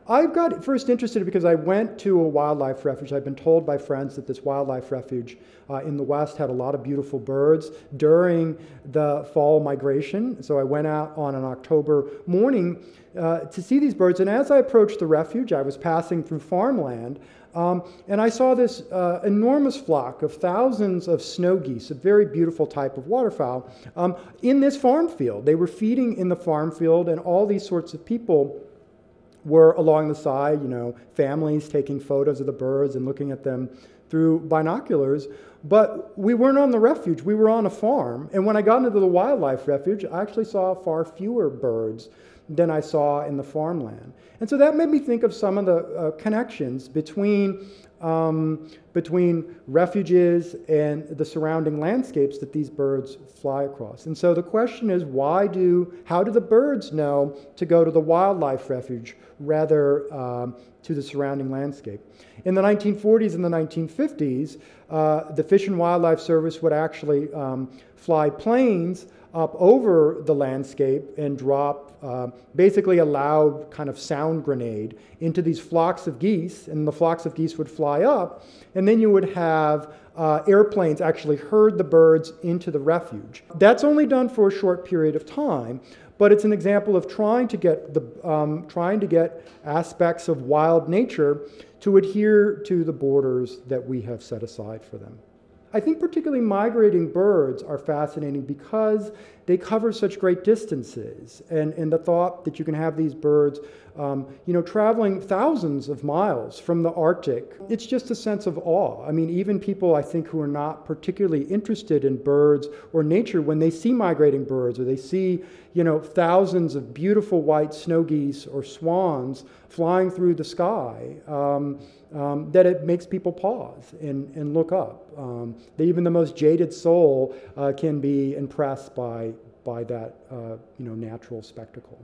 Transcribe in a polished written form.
I got first interested because I went to a wildlife refuge. I've been told by friends that this wildlife refuge in the West had a lot of beautiful birds during the fall migration. So I went out on an October morning to see these birds. And as I approached the refuge, I was passing through farmland. And I saw this enormous flock of thousands of snow geese, a very beautiful type of waterfowl, in this farm field. They were feeding in the farm field, and all these sorts of people were along the side, families taking photos of the birds and looking at them through binoculars. But we weren't on the refuge, we were on a farm. And when I got into the wildlife refuge, I actually saw far fewer birds than I saw in the farmland. And so that made me think of some of the connections between refuges and the surrounding landscapes that these birds fly across. And so the question is, how do the birds know to go to the wildlife refuge rather to the surrounding landscape? In the 1940s and the 1950s, the Fish and Wildlife Service would actually fly planes up over the landscape and drop basically a loud kind of sound grenade into these flocks of geese, and the flocks of geese would fly up, and then you would have airplanes actually herd the birds into the refuge. That's only done for a short period of time, but it's an example of trying to get aspects of wild nature to adhere to the borders that we have set aside for them. I think particularly migrating birds are fascinating because they cover such great distances, and the thought that you can have these birds traveling thousands of miles from the Arctic, it's just a sense of awe. I mean, even people, I think, who are not particularly interested in birds or nature, when they see migrating birds or they see, thousands of beautiful white snow geese or swans flying through the sky, that it makes people pause and look up. Even the most jaded soul can be impressed by that natural spectacle.